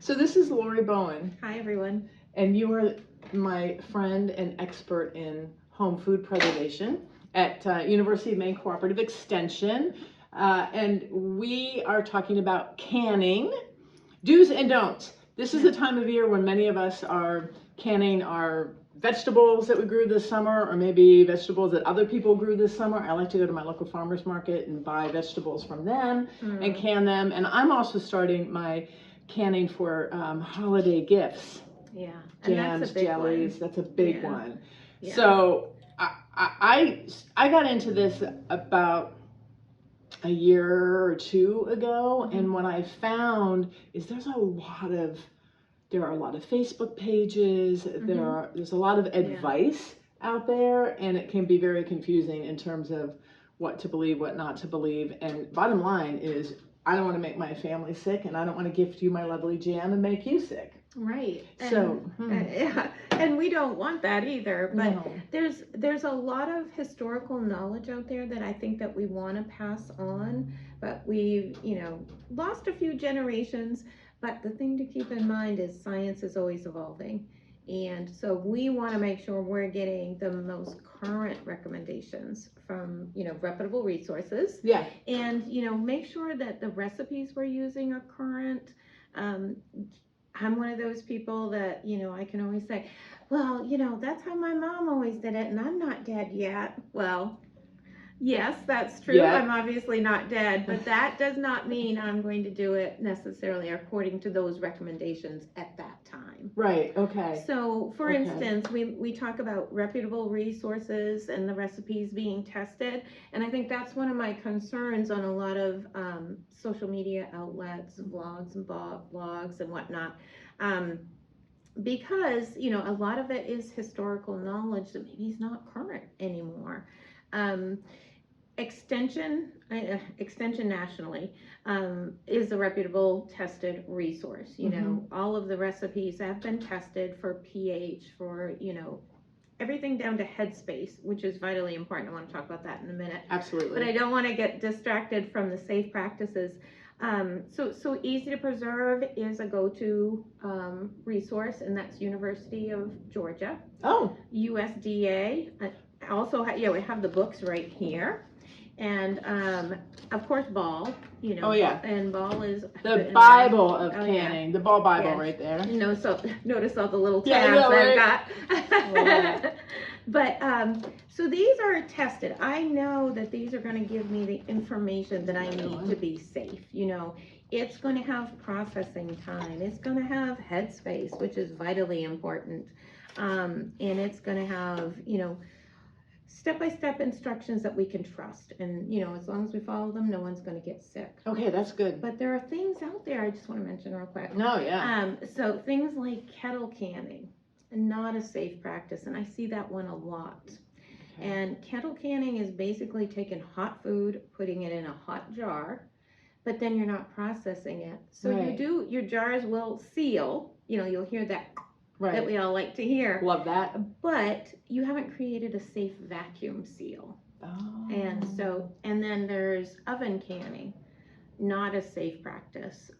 So this is Laurie Bowen, Hi, everyone. and you are my friend and expert in home food preservation at University of Maine Cooperative Extension. And we are talking about canning, do's and don'ts. This is the time of year when many of us are canning our vegetables that we grew this summer, or maybe vegetables that other people grew this summer. I like to go to my local farmer's market and buy vegetables from them and can them. And I'm also starting my canning for holiday gifts. Yeah, Jams, jellies, one. that's a big one. Yeah. So I got into this about a year or two ago, and what I found is there are a lot of Facebook pages, there's a lot of advice out there, and it can be very confusing in terms of what to believe, what not to believe. And bottom line is, I don't want to make my family sick, and I don't want to gift you my lovely jam and make you sick. Right. So and we don't want that either. But no. there's a lot of historical knowledge out there that I think that we want to pass on, but we've lost a few generations. But the thing to keep in mind is science is always evolving, and so we want to make sure we're getting the most current recommendations from reputable resources. Yeah. And make sure that the recipes we're using are current. I'm one of those people that, I can always say, well, that's how my mom always did it, and I'm not dead yet. Well, yes, that's true. Yeah. I'm obviously not dead, but that does not mean I'm going to do it necessarily according to those recommendations at that time. Right, okay. So, for instance, we talk about reputable resources and the recipes being tested, and I think that's one of my concerns on a lot of social media outlets, vlogs and blogs and whatnot. Because, a lot of it is historical knowledge that maybe is not current anymore. Extension nationally is a reputable tested resource. All of the recipes have been tested for pH, for everything down to headspace, which is vitally important. I want to talk about that in a minute. Absolutely. But I don't want to get distracted from the safe practices. So Easy to Preserve is a go-to resource, and that's University of Georgia. Oh. USDA. Also, we have the books right here. And of course, Ball, Oh yeah. And Ball is the Bible of canning. The Ball Bible right there. So notice all the little tabs I've got. But so these are tested. I know that these are going to give me the information that I need to be safe. It's going to have processing time. It's going to have headspace, which is vitally important. And it's going to have, step-by-step instructions that we can trust, and as long as we follow them, no one's going to get sick. Okay, that's good. But there are things out there I just want to mention real quick. No, yeah. So things like kettle canning, not a safe practice, and I see that one a lot. Okay. And kettle canning is basically taking hot food, putting it in a hot jar, but then you're not processing it. So your jars will seal. You'll hear that. Right. That we all like to hear. Love that. But you haven't created a safe vacuum seal. Oh. And then there's oven canning, not a safe practice.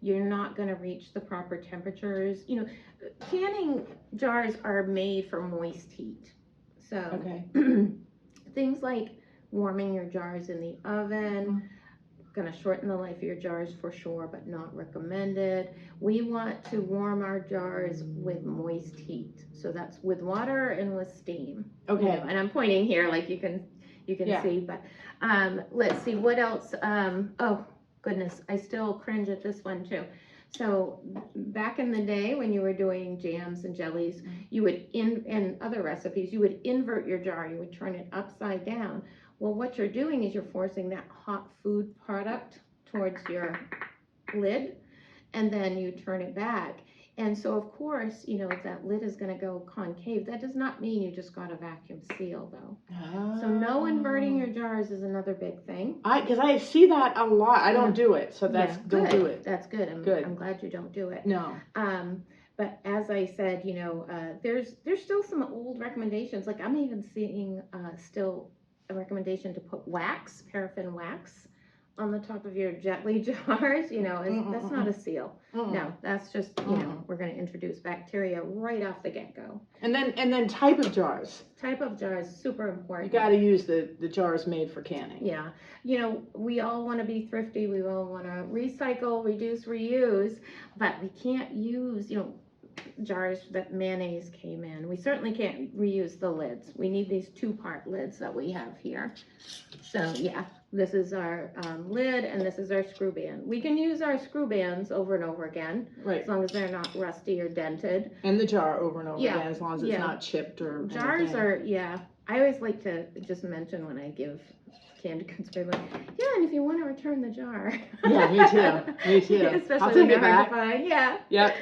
You're not going to reach the proper temperatures. Canning jars are made for moist heat. So things like warming your jars in the oven, going to shorten the life of your jars for sure, but not recommended. We want to warm our jars with moist heat, so that's with water and with steam. Okay. And I'm pointing here, like you can see. But let's see what else. Oh goodness, I still cringe at this one too. So back in the day when you were doing jams and jellies, you would and other recipes, you would invert your jar. You would turn it upside down. Well, what you're doing is you're forcing that hot food product towards your lid, and then you turn it back. And so, of course, that lid is going to go concave. That does not mean you just got a vacuum seal, though. Oh. So no inverting your jars is another big thing. Because I see that a lot. I don't do it, so don't do it. That's good. I'm glad you don't do it. No. But as I said, there's still some old recommendations. Like I'm even seeing still a recommendation to put paraffin wax on the top of your gently jars, that's not a seal. No, that's just, we're going to introduce bacteria right off the get-go. And then type of jars. Type of jars, super important. You got to use the jars made for canning. Yeah. We all want to be thrifty. We all want to recycle, reduce, reuse, but we can't use, jars that mayonnaise came in. We certainly can't reuse the lids. We need these 2-part lids that we have here. So yeah, this is our lid and this is our screw band. We can use our screw bands over and over again, right? As long as they're not rusty or dented. And the jar over and over again, as long as it's not chipped or jars anything. are, I always like to just mention when I give canned goods away, and if you want to return the jar. Yeah, me too. Especially I'll when take they're it hard back. to find. Yeah. Yep.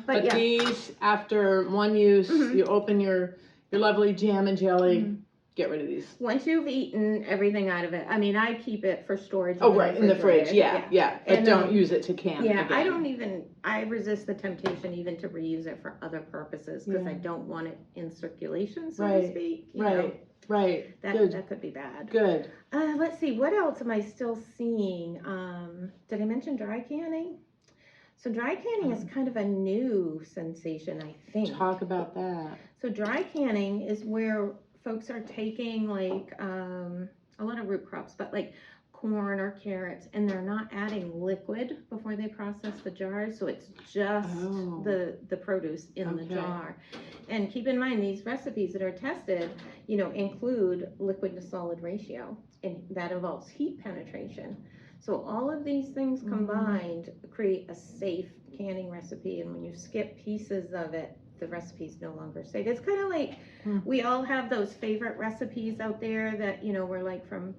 But yeah. These, after one use, you open your lovely jam and jelly, get rid of these. Once you've eaten everything out of it, I keep it for storage. Oh, right, in the fridge, yeah. But And don't use it to can again. I resist the temptation even to reuse it for other purposes, because I don't want it in circulation, so to speak. Right. That could be bad. Good. Let's see, what else am I still seeing? Did I mention dry canning? So dry canning is kind of a new sensation, I think. Talk about that. So dry canning is where folks are taking like a lot of root crops, but like corn or carrots, and they're not adding liquid before they process the jars, so it's just the produce in the jar. And keep in mind, these recipes that are tested, include liquid to solid ratio, and that involves heat penetration. So all of these things combined create a safe canning recipe, and when you skip pieces of it, the recipe's no longer safe. It's kind of like we all have those favorite recipes out there that we're like from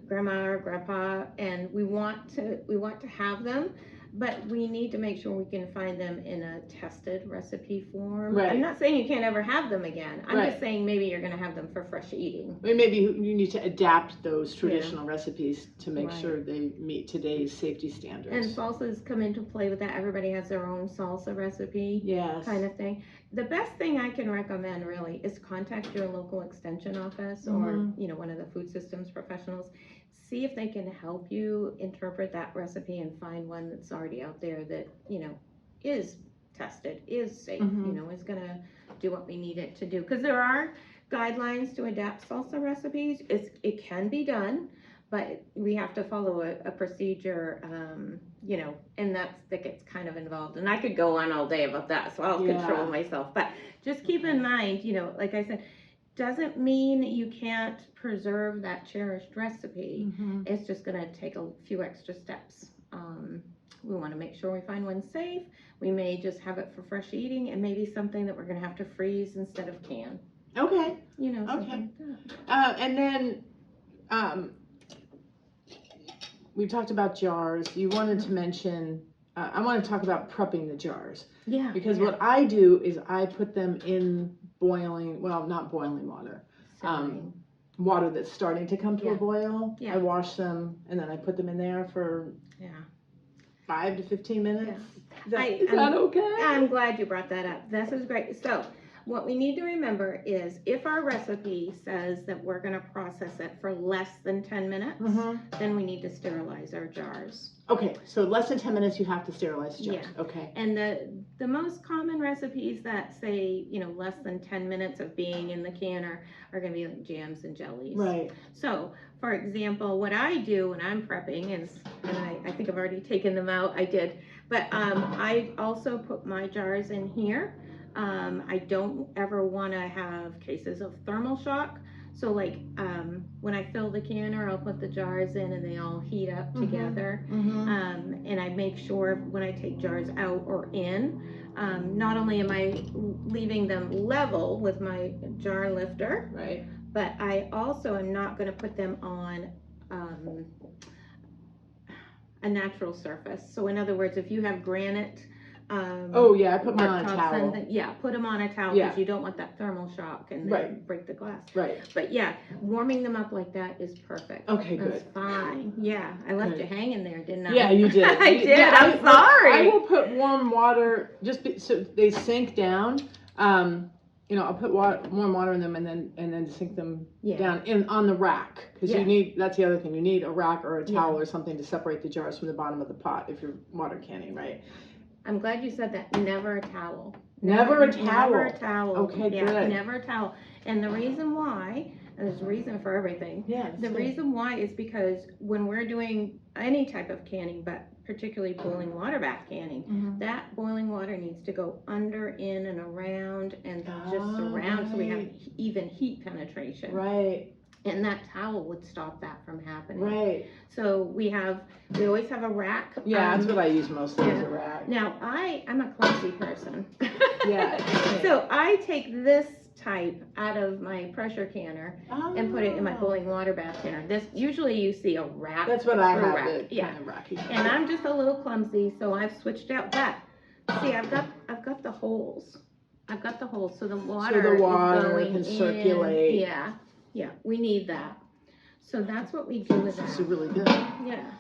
grandma or grandpa, and we want to have them, but we need to make sure we can find them in a tested recipe form. Right. I'm not saying you can't ever have them again. I'm just saying maybe you're going to have them for fresh eating. Maybe you need to adapt those traditional recipes to make sure they meet today's safety standards. And salsas come into play with that. Everybody has their own salsa recipe, kind of thing. The best thing I can recommend really is contact your local extension office or one of the food systems professionals. See if they can help you interpret that recipe and find one that's already out there that is tested, is safe, is gonna do what we need it to do. Because there are guidelines to adapt salsa recipes. It can be done, but we have to follow a procedure, and that gets kind of involved. And I could go on all day about that, so I'll control myself. But just keep in mind, like I said, doesn't mean you can't preserve that cherished recipe. It's just going to take a few extra steps. We want to make sure we find one safe. We may just have it for fresh eating, and maybe something that we're going to have to freeze instead of can. Okay. Something like that. And then we talked about jars. You wanted to mention, I want to talk about prepping the jars. Yeah. Because what I do is I put them in boiling, well, not boiling water, water that's starting to come to a boil. I wash them and then I put them in there for 5 to 15 minutes. Is that okay? I'm glad you brought that up. This is great. So what we need to remember is if our recipe says that we're going to process it for less than 10 minutes, then we need to sterilize our jars. Okay, so less than 10 minutes you have to sterilize jars. Yeah. Okay. And the most common recipes that say, less than 10 minutes of being in the can are going to be like jams and jellies. Right. So, for example, what I do when I'm prepping is, and I think I've already taken them out, I did, but I also put my jars in here. I don't ever want to have cases of thermal shock. So like when I fill the canner, I'll put the jars in and they all heat up together. And I make sure when I take jars out or in, not only am I leaving them level with my jar lifter, but I also am not going to put them on a natural surface. So in other words, if you have granite, I put mine on a towel. Put them on a towel because you don't want that thermal shock and then break the glass. But warming them up like that is perfect. Okay, That's good. fine. Yeah, I left you hanging there, didn't I? Yeah, you did. I did. I'm sorry. I will put warm water so they sink down. I'll put warm water in them and then sink them Yeah. down on the rack, because Yeah. that's the other thing, you need a rack or a towel Yeah. or something to separate the jars from the bottom of the pot if you're water canning, right? I'm glad you said that. Never a towel. Never a towel. Never a towel. Okay, yeah, good. Never a towel. And the reason why, there's a reason for everything. Yeah. The reason why is because when we're doing any type of canning, but particularly boiling water bath canning, that boiling water needs to go under, in, and around, and just around, so we have even heat penetration. Right. And that towel would stop that from happening. Right. So we always have a rack. Yeah, that's what I use mostly, is a rack. Now I'm a clumsy person. Yeah. So I take this type out of my pressure canner and put it in my boiling water bath canner. This, usually you see a rack. That's what I have. Rack. Yeah. Kind of racky. And I'm just a little clumsy, so I've switched out that. See, I've got the holes. I've got the holes, so the water, is going can circulate. In. Yeah, we need that. So that's what we do with that. This is really good. Yeah.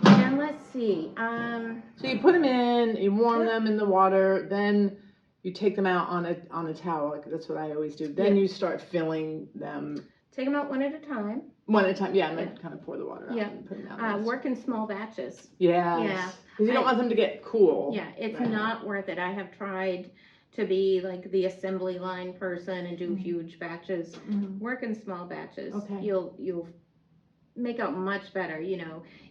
And let's see. So you put them in, you warm them in the water, then you take them out on a towel. Like, that's what I always do. Then you start filling them. Take them out one at a time. One at a time, and then kind of pour the water out and put them out. Work in small batches. Yes. Yeah. Because you don't want them to get cool. Yeah, it's not worth it. I have tried to be like the assembly line person and do huge batches. Work in small batches. Okay. You'll make out much better.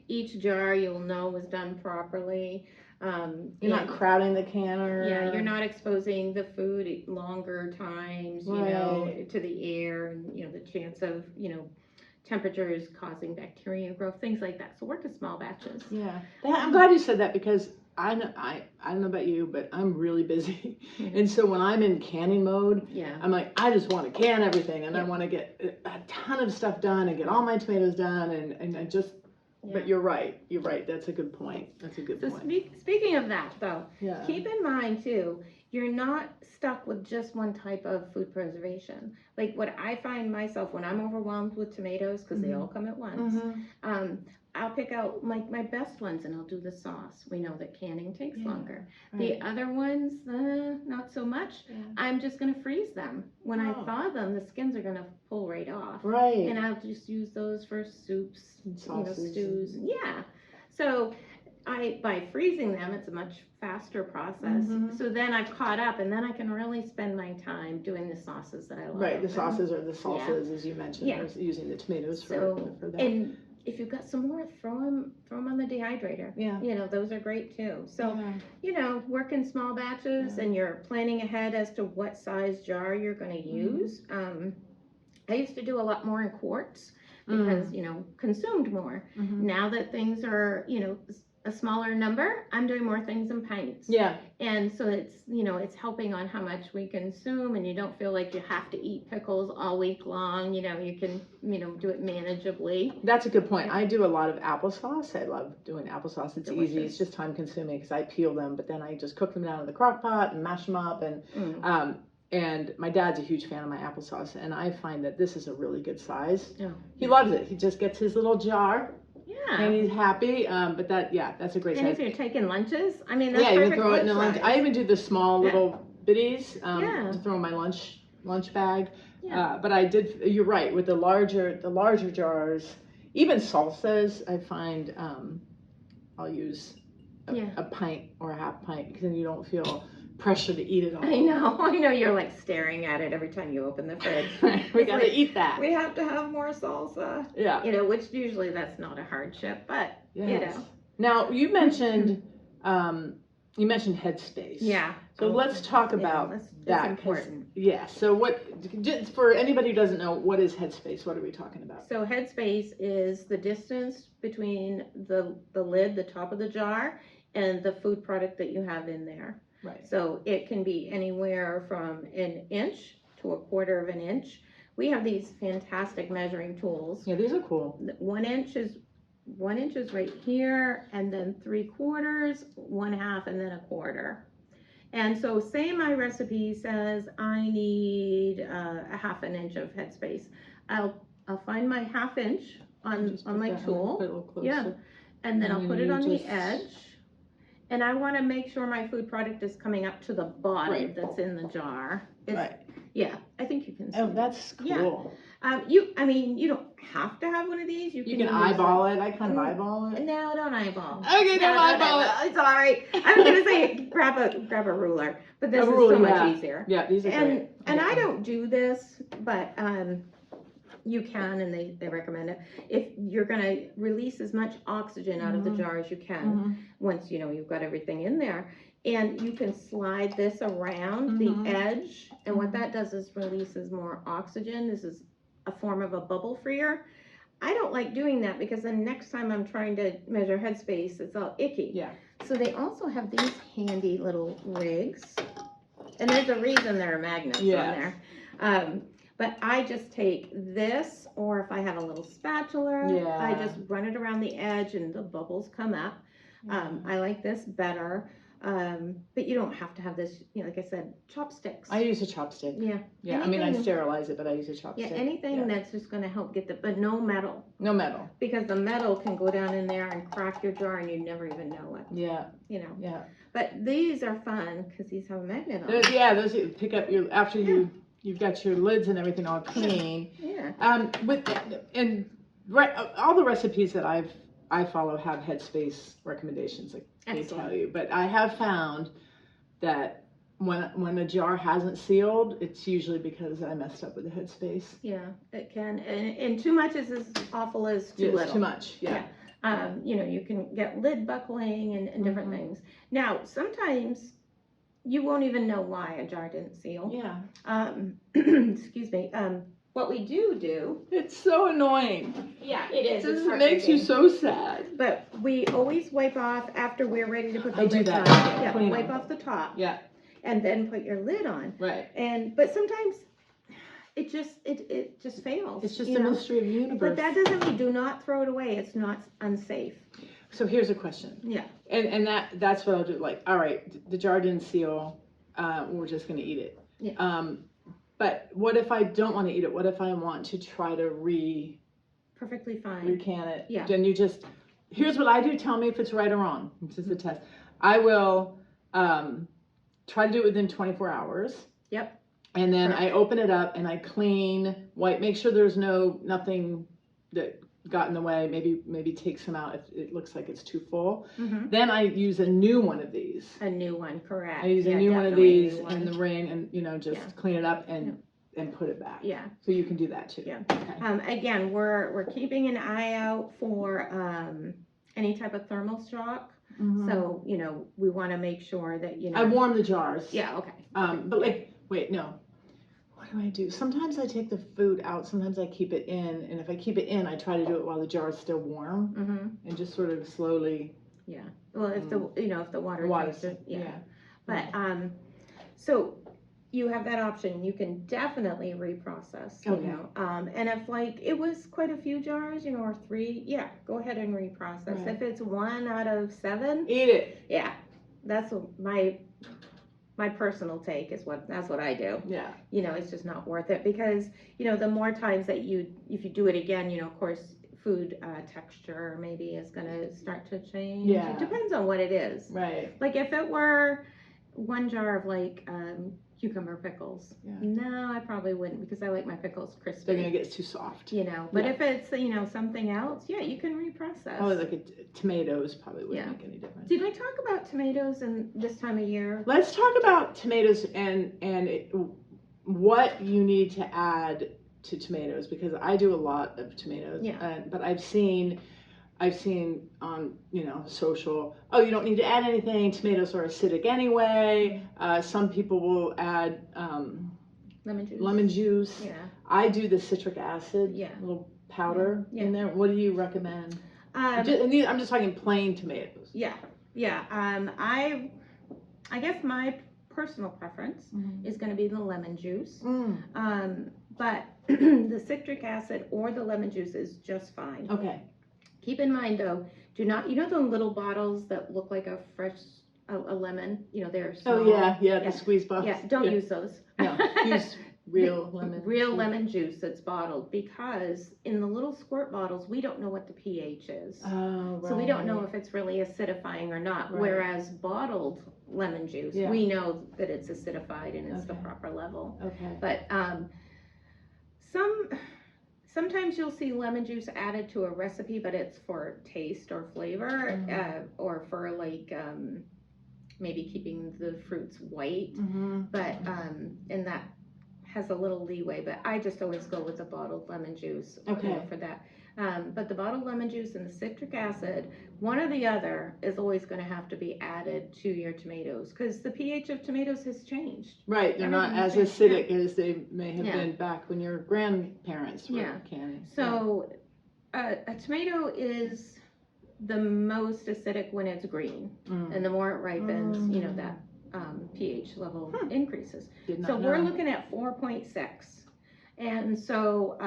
Each jar you'll know was done properly. You're not crowding the canner. Yeah, you're not exposing the food longer times, to the air, and the chance of temperatures causing bacteria growth, things like that. So work in small batches. Yeah, I'm glad you said that, because I don't know about you, but I'm really busy. And so when I'm in canning mode, I'm like, I just want to can everything, and I want to get a ton of stuff done and get all my tomatoes done, and I just, but you're right. That's a good point. So speaking of that, though, keep in mind too, you're not stuck with just one type of food preservation. Like what I find myself when I'm overwhelmed with tomatoes, because they all come at once, I'll pick out my best ones and I'll do the sauce. We know that canning takes longer. The other ones, not so much. I'm just going to freeze them. When I thaw them, the skins are going to pull right off. Right. And I'll just use those for soups, and sauces, stews. So by freezing them, it's a much faster process. So then I've caught up, and then I can really spend my time doing the sauces that I love. Right, the sauces or the salsas, as you mentioned, or using the tomatoes for that. And if you've got some more, throw them on the dehydrator. Those are great too. So, work in small batches, and you're planning ahead as to what size jar you're going to use. I used to do a lot more in quarts because, consumed more. Now that things are, a smaller number, I'm doing more things in pints. And so it's helping on how much we consume, and you don't feel like you have to eat pickles all week long. You can, do it manageably. That's a good point. I do a lot of applesauce. I love doing applesauce. It's easy. It's just time consuming because I peel them, but then I just cook them down in the crock pot and mash them up. And my dad's a huge fan of my applesauce, and I find that this is a really good size. He loves it. He just gets his little jar. And he's happy, but that's a great size. And if you're taking lunches, I mean, that's you can throw it in a lunch. I even do the small little bitties to throw in my lunch bag. But I did. You're right, with the larger jars, even salsas. I find I'll use a pint or a half pint, because then you don't feel pressure to eat it all. I know. You're like staring at it every time you open the fridge. We gotta eat that. We have to have more salsa. Which usually that's not a hardship, but Now you mentioned headspace. So let's talk about that. That's important. So just for anybody who doesn't know, what is headspace? What are we talking about? So headspace is the distance between the lid, the top of the jar, and the food product that you have in there. Right. So it can be anywhere from an inch to a quarter of an inch. We have these fantastic measuring tools. Yeah, these are cool. 1 inch is right here, and then 3/4, 1/2, and then 1/4. And so say my recipe says I need a 1/2 inch of headspace. I'll find my 1/2 inch on my tool. Put it a little closer. And then I'll put it on the edge. And I want to make sure my food product is coming up to the bottom that's in the jar. Yeah, I think you can see Oh, it. that's Yeah. cool. I mean, you don't have to have one of these. You can eyeball it. I kind of eyeball it. No, don't eyeball. Okay, don't eyeball it. It's all right. I was gonna say grab a ruler, but this is ruler, so much yeah. easier. Yeah, these are great. And I don't do this, but you can, and they recommend it. If you're gonna release as much oxygen out of the jar as you can, once you know you've got everything in there, and you can slide this around the edge, and what that does is releases more oxygen. This is a form of a bubble freer. I don't like doing that because then next time I'm trying to measure headspace, it's all icky. Yeah. So they also have these handy little rigs, and there's a reason there are magnets on there. But I just take this, or if I have a little spatula, I just run it around the edge and the bubbles come up. I like this better. But you don't have to have this, you know, like I said, chopsticks. I use a chopstick. Yeah. Yeah, I mean, I sterilize it, but I use a chopstick. Yeah, anything that's just going to help get but no metal. No metal. Because the metal can go down in there and crack your jar and you never even know it. Yeah. You know. Yeah. But these are fun because these have a magnet on them. Yeah, those you pick up your, after you've got your lids and everything all clean. Yeah. All the recipes that I follow have headspace recommendations, like they tell you. But I have found that when a jar hasn't sealed, it's usually because I messed up with the headspace. Yeah, it can, and too much is as awful as too little. Too much. Yeah. You know, you can get lid buckling and different things. Now, sometimes you won't even know why a jar didn't seal. Yeah. Excuse me. What we do. It's so annoying. Yeah, it is. It makes you so sad. But we always wipe off after we're ready to put the lid on. Yeah, wipe off the top. Yeah. And then put your lid on. Right. But sometimes it just fails. It's just a mystery of the universe. But that doesn't mean do not throw it away. It's not unsafe. So here's a question. Yeah. And that's what I'll do. Like, all right, the jar didn't seal. We're just gonna eat it. Yeah. But what if I don't want to eat it? What if I want to try to perfectly fine recan it? Yeah. Then here's what I do. Tell me if it's right or wrong. This is a test. I will try to do it within 24 hours. Yep. And then I open it up and I wipe, make sure there's nothing that got in the way. Maybe take some out if it looks like it's too full. Then I use a new one of these. A new one, correct. I use a new one of these in the ring and just clean it up and put it back. Yeah. So you can do that too. Yeah. Okay. Again, we're keeping an eye out for any type of thermal shock. So, you know, we want to make sure that, you know. I warm the jars. Yeah, okay. But wait, no. What do I do? Sometimes I take the food out, sometimes I keep it in, and if I keep it in, I try to do it while the jar is still warm, and just sort of slowly. Yeah. Well, if the water takes it, yeah. But so you have that option. You can definitely reprocess. You know, and if like it was quite a few jars, you know, or 3, go ahead and reprocess. If it's 1 out of 7, eat it. Yeah, that's my personal take that's what I do. Yeah. You know, it's just not worth it because, you know, the more times that if you do it again, you know, of course, food texture maybe is going to start to change. Yeah. It depends on what it is. Right. Like if it were 1 jar of like cucumber pickles, no, I probably wouldn't because I like my pickles crispy. They're going to get too soft. You know, but if it's, you know, something else, you can reprocess. Probably like tomatoes probably wouldn't make any difference. Did I talk about tomatoes in this time of year? Let's talk about tomatoes and what you need to add to tomatoes because I do a lot of tomatoes. Yeah. But I've seen on, you know, social, oh, you don't need to add anything. Tomatoes are acidic anyway. Some people will add lemon juice. Yeah. I do the citric acid, little powder in there. What do you recommend? I'm just talking plain tomatoes. Yeah. I guess my personal preference is going to be the lemon juice. But the citric acid or the lemon juice is just fine. Okay. Keep in mind though, do not, you know the little bottles that look like a fresh a lemon, you know, they're small. Oh yeah, the squeeze bottles. Yeah, don't use those. No, use real lemon. Real lemon juice that's bottled because in the little squirt bottles, we don't know what the pH is. Oh, right. So we don't know if it's really acidifying or not. Right. Whereas bottled lemon juice. Yeah. We know that it's acidified and it's the Okay. proper level. Okay. But sometimes you'll see lemon juice added to a recipe, but it's for taste or flavor, or for like maybe keeping the fruits white. But and that has a little leeway. But I just always go with the bottled lemon juice, for that. But the bottled lemon juice and the citric acid, one or the other, is always going to have to be added to your tomatoes because the pH of tomatoes has changed. Right, they're not as acidic as they may have been back when your grandparents were canning. So a tomato is the most acidic when it's green, and the more it ripens, that pH level increases. So we're looking at 4.6, and so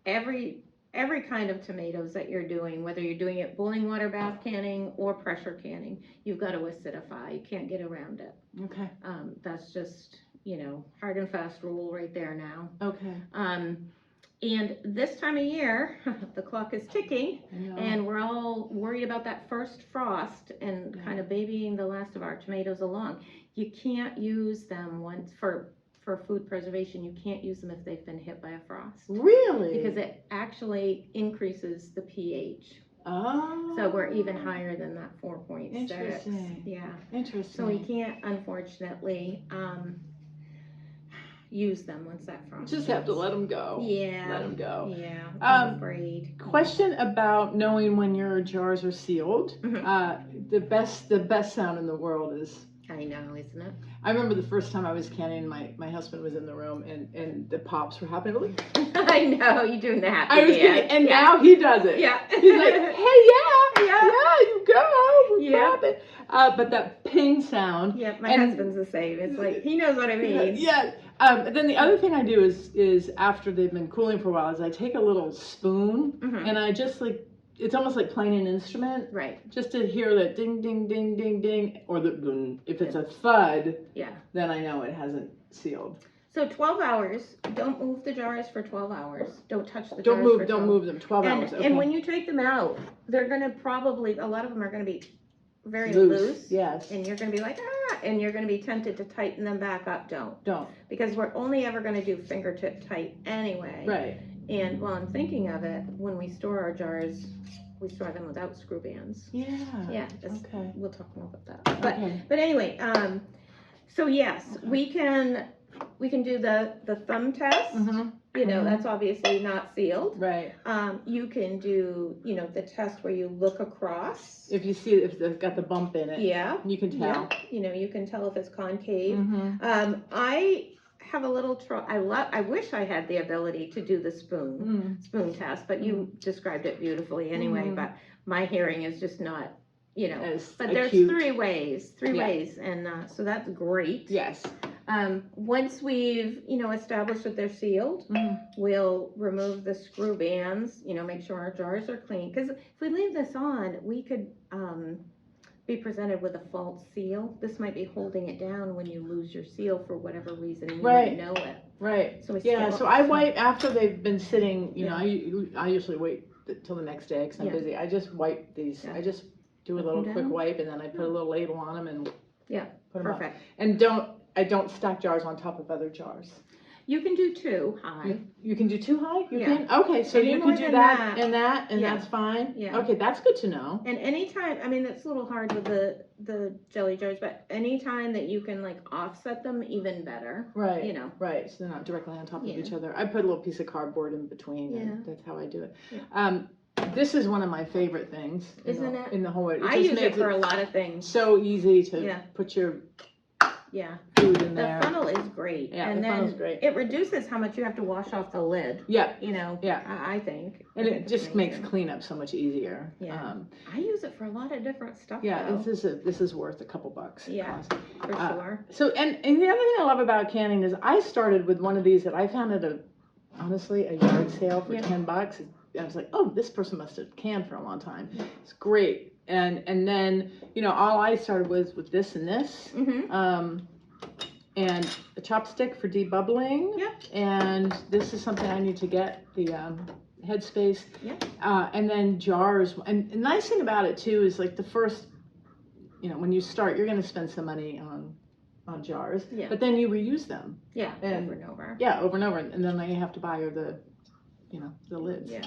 every kind of tomatoes that you're doing, whether you're doing it boiling water bath canning or pressure canning, you've got to acidify. You can't get around it. Okay. That's just, hard and fast rule right there now. Okay. And this time of year, the clock is ticking, and we're all worried about that first frost and kind of babying the last of our tomatoes along. You can't use them for food preservation. You can't use them if they've been hit by a frost. Really? Because it actually increases the pH. Oh. So we're even higher than that 4.6. Interesting. Yeah. Interesting. So we can't, unfortunately, use them once that frost. Just have to let them go. Yeah. Let them go. Yeah. I'm afraid. Question about knowing when your jars are sealed. The best sound in the world is. I know, isn't it? I remember the first time I was canning, my husband was in the room and the pops were happening. Like, I know, you're doing the happy I was kidding, and now he does it. Yeah. He's like, hey, yeah, you go. Yeah. But that ping sound. Yeah, my husband's the same. It's like, he knows what I mean. Yeah. Then the other thing I do is after they've been cooling for a while is I take a little spoon and I just it's almost like playing an instrument. Right. Just to hear that ding, ding, ding, ding, ding, or if it's a thud, then I know it hasn't sealed. So 12 hours, don't move the jars for 12 hours. Don't touch the jars Don't for 12. Don't move them, 12 hours, okay. And when you take them out, they're gonna probably, a lot of them are gonna be very loose. Yes. And you're gonna be like, and you're gonna be tempted to tighten them back up. Don't. Because we're only ever gonna do fingertip tight anyway. Right. And while I'm thinking of it, when we store our jars, we store them without screw bands. Yeah. Yeah. Okay. We'll talk more about that. But anyway, so yes, we can do the thumb test. That's obviously not sealed. Right. You can do, the test where you look across. If you see if it's got the bump in it. Yeah. You can tell. Yeah. You can tell if it's concave. I have a little I wish I had the ability to do the spoon test, but you described it beautifully anyway. But my hearing is just not, but there's three ways, and so that's great. Yes. Once we've established that they're sealed, we'll remove the screw bands. Make sure our jars are clean, because if we leave this on, we could be presented with a false seal. This might be holding it down when you lose your seal for whatever reason, and you wouldn't know it. Right. So so I wipe after they've been sitting. I usually wait till the next day because I'm busy. I just wipe these. I just do a little quick wipe, and then I put a little label on them and put them up. And I don't stack jars on top of other jars. You can do too high. You can do too high? You can? Okay, so you can do that and that's fine? Yeah. Okay, that's good to know. And anytime, it's a little hard with the jelly jars, but anytime that you can offset them, even better. Right. Right, so they're not directly on top of each other. I put a little piece of cardboard in between, and that's how I do it. Yeah. This is one of my favorite things. Isn't it? In the whole way. I use it for a lot of things. So easy to put your food in there. The funnel is great. Yeah, and the funnel's great. It reduces how much you have to wash off the lid. Yeah. I think. And it just makes cleanup so much easier. Yeah. I use it for a lot of different stuff. Yeah, this is worth a couple bucks. Yeah, for sure. So and the other thing I love about canning is I started with one of these that I found at a yard sale for $10. I was like, oh, this person must have canned for a long time. It's great. And then, all I started with this and this, and a chopstick for debubbling. Yep. And this is something I need to get, the headspace. Yep. And then jars. And the nice thing about it too is the first, you know, when you start, you're going to spend some money on jars, Yeah. but then you reuse them. Yeah, And- over and over. Yeah, over and over, and then you have to buy the, you know, the lids. Yeah.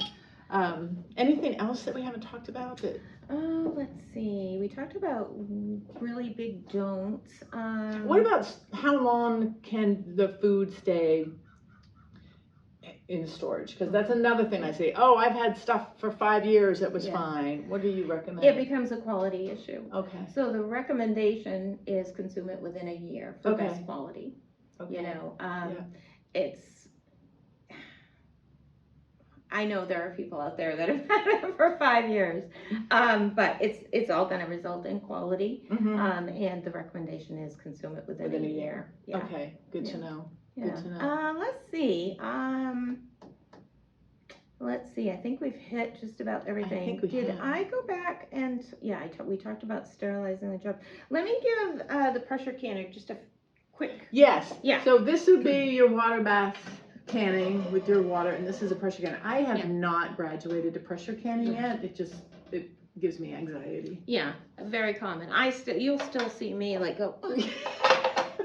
Anything else that we haven't talked about that? Oh, let's see. We talked about really big don'ts. What about how long can the food stay in storage? Because that's another thing I say. Oh, I've had stuff for 5 years that was Yeah. fine. What do you recommend? It becomes a quality issue. Okay. So the recommendation is consume it within a year for Okay. best quality. Okay. You know, Yeah. it's, I know there are people out there that have had it for 5 years, but it's all going to result in quality. Mm-hmm. And the recommendation is consume it within a year. Yeah. Okay, good to know. Yeah. Good to know. Let's see. Let's see. I think we've hit just about everything. I think we Did have. I go back and we talked about sterilizing the job. Let me give the pressure canner just a quick. Yes. Yeah. So this would be your water bath canning with your water, and this is a pressure canner. I have not graduated to pressure canning yet. It gives me anxiety. Yeah, very common. You'll still see me like go,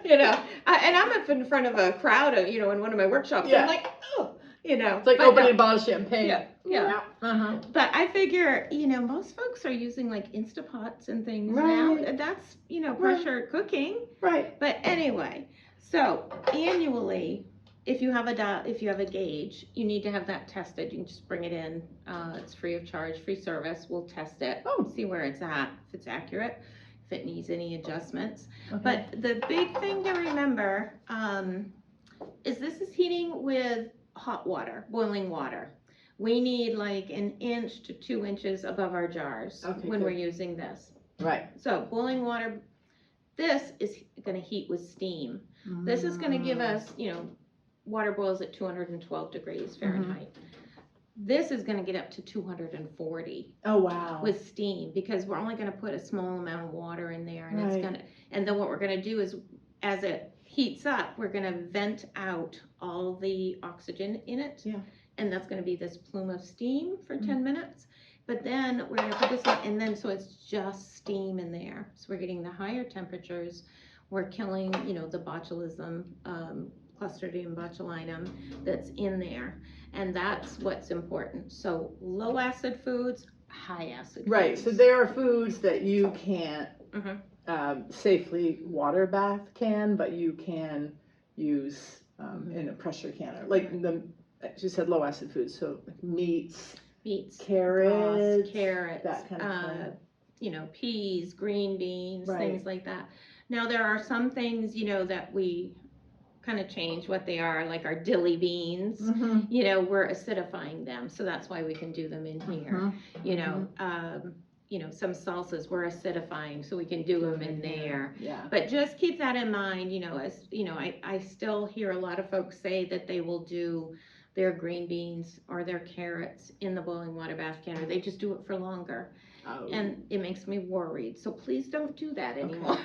you know, and I'm up in front of a crowd of, you know, in one of my workshops. Yeah. I'm like, oh, you know, It's like opening a bottle of champagne. Yeah, yeah. Uh-huh. But I figure, you know, most folks are using like Instapots and things Right. now. And that's, you know, pressure cooking. Right. But anyway, so annually, if you have a gauge, you need to have that tested. You can just bring it in. It's free of charge, free service. We'll test it, see where it's at, if it's accurate, if it needs any adjustments. Okay. But the big thing to remember is this is heating with hot water, boiling water. We need like 1 inch to 2 inches above our jars when we're using this. Right. So boiling water, this is going to heat with steam. This is going to give us, you know, water boils at 212 degrees Fahrenheit. This is going to get up to 240. Oh, wow. With steam, because we're only going to put a small amount of water in there, and it's going to, and then what we're going to do is, as it heats up, we're going to vent out all the oxygen in it. Yeah. And that's going to be this plume of steam for 10 minutes. But then we're going to put this on, and then so it's just steam in there. So we're getting the higher temperatures. We're killing, you know, the botulism, Clostridium botulinum that's in there. And that's what's important. So low acid foods, high acid Right. foods. So there are foods that you can't safely water bath can, but you can use in a pressure canner. Like you said, low acid foods. So meats, carrots, that kind of thing. You know, peas, green beans, Right. things like that. Now there are some things, you know, that we kind of change what they are, like our dilly beans. You know, we're acidifying them, so that's why we can do them in here. You know, you know, some salsas we're acidifying, so we can do them in there. Yeah. But just keep that in mind, you know, as you know, I still hear a lot of folks say that they will do their green beans or their carrots in the boiling water bath canner. They just do it for longer. Oh. And it makes me worried. So please don't do that anymore.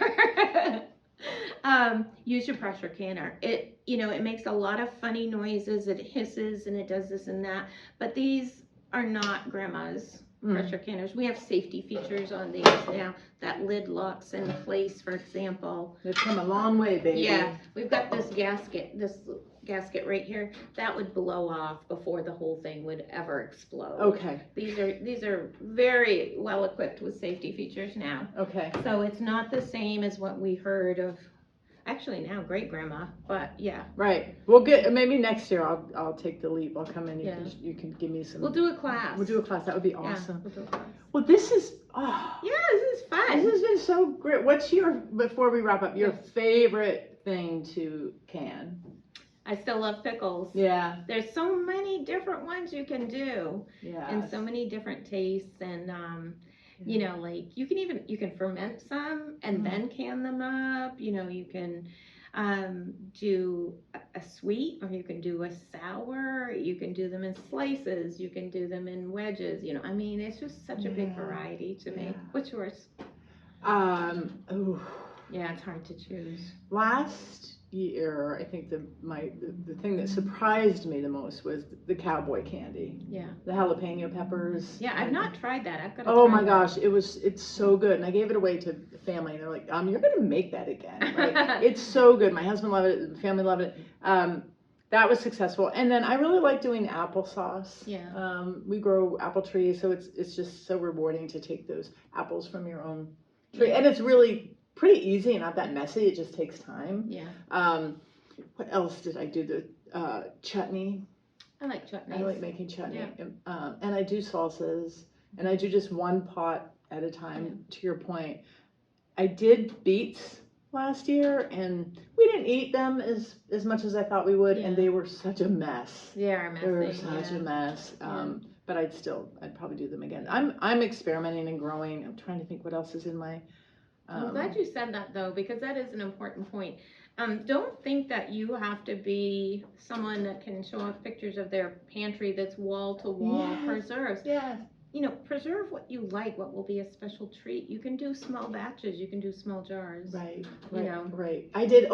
Use your pressure canner. It, you know, it makes a lot of funny noises. It hisses and it does this and that. But these are not grandma's pressure canners. We have safety features on these now. That lid locks in place, for example. They've come a long way, baby. Yeah, we've got this gasket right here. That would blow off before the whole thing would ever explode. Okay. These are very well equipped with safety features now. Okay. So it's not the same as what we heard of. Actually, now great grandma, but yeah. Right. We'll get maybe next year. I'll take the leap. I'll come in. You can give me some. We'll do a class. We'll do a class. That would be awesome. Yeah, we'll do a class. Well, this is. Yeah, this is fun. This has been so great. What's before we wrap up, your favorite thing to can? I still love pickles. Yeah. There's so many different ones you can do. Yeah. And so many different tastes, and you know, like you can ferment some and then can them up. You know, you can do a sweet, or you can do a sour. You can do them in slices. You can do them in wedges. You know, I mean, it's just such a big variety to me. What's yours? Ooh. Yeah, it's hard to choose. Last year, I think the thing that surprised me the most was the cowboy candy. Yeah. The jalapeno peppers. Yeah, I've not tried that. I've got to Oh try my that. gosh, it's so good. And I gave it away to the family, and they're like, you're gonna make that again, right? It's so good. My husband loved it, the family loved it. That was successful. And then I really like doing applesauce. Yeah. We grow apple trees, so it's just so rewarding to take those apples from your own tree. Yeah. And it's really pretty easy and not that messy. It just takes time. Yeah. What else did I do? The chutney. I like chutneys. I like making chutney. Yeah. And I do salsas, and I do just one pot at a time, to your point. I did beets last year, and we didn't eat them as much as I thought we would, and they were such a mess. They are messy. They were such a mess. But I'd probably do them again. I'm experimenting and growing. I'm trying to think what else is in my. I'm glad you said that, though, because that is an important point. Don't think that you have to be someone that can show off pictures of their pantry that's wall-to-wall preserves. Yes. You know, preserve what you like, what will be a special treat. You can do small batches, you can do small jars. Right, you know. right. I do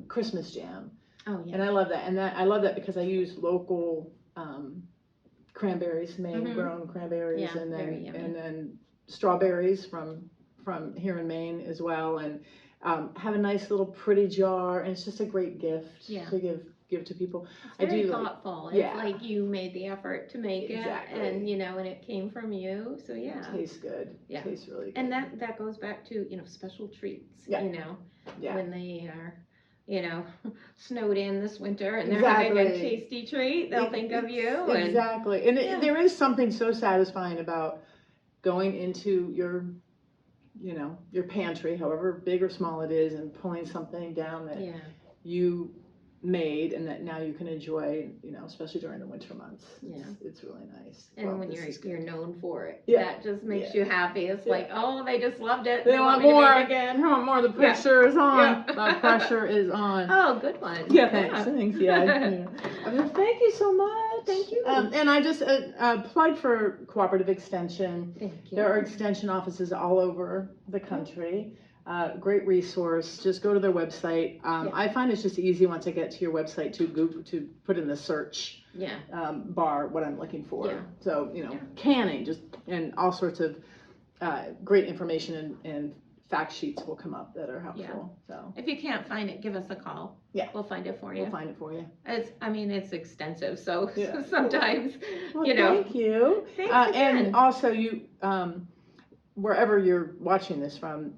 Christmas jam. Oh, yeah. And I love that. And I love that because I use local cranberries, Maine grown cranberries, Yeah, and very yummy. then strawberries from here in Maine as well, and have a nice little pretty jar, and it's just a great gift to give to people. It's very I do thoughtful. like, it's like you made the effort to make it, and and it came from you. So it tastes good. Yeah, it tastes really good. And that goes back to special treats. When they are snowed in this winter and they're having a tasty treat, they'll think of you. Exactly, and there is something so satisfying about going into your pantry, however big or small it is, and pulling something down that you made and that now you can enjoy, especially during the winter months. It's really nice. And when you're known for it, Yeah. that just makes you happy. It's like, oh, they just loved it. They want me more. to make again. They want more. The pressure is on. Yeah. The pressure is on. Oh, good one. Yeah, thanks. Yeah. Well, thank you so much. Thank you. And I just applied for Cooperative Extension. Thank you. There are extension offices all over the country. Great resource. Just go to their website. I find it's just easy once I get to your website to put in the search bar what I'm looking for. Yeah. So canning, and all sorts of great information and fact sheets will come up that are helpful. So if you can't find it, give us a call. Yeah, we'll find it for you. We'll find it for you. It's extensive, so sometimes Thank you. Thanks again. And also you wherever you're watching this from.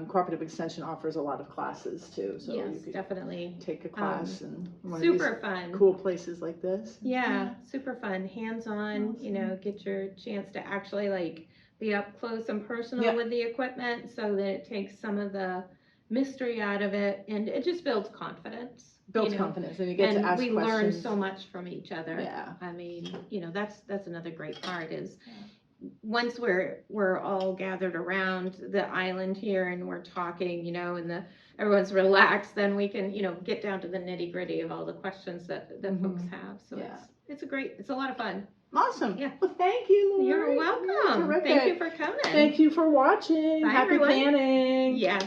Cooperative Extension offers a lot of classes too, so yes, you could definitely take a class and one super of these fun, cool places like this. Yeah, super fun, hands-on. Awesome. Get your chance to actually be up close and personal with the equipment, so that it takes some of the mystery out of it, and it just builds confidence. Confidence, and you get to ask questions. And we learn so much from each other. Yeah. I mean, that's another great part is. Once we're all gathered around the island here and we're talking, and everyone's relaxed, then we can, get down to the nitty gritty of all the questions that folks have. So it's a lot of fun. Awesome. Yeah. Well, thank you, Laurie. You're welcome. Thank you for coming. Thank you for watching. Bye, Happy everyone. canning. Yes.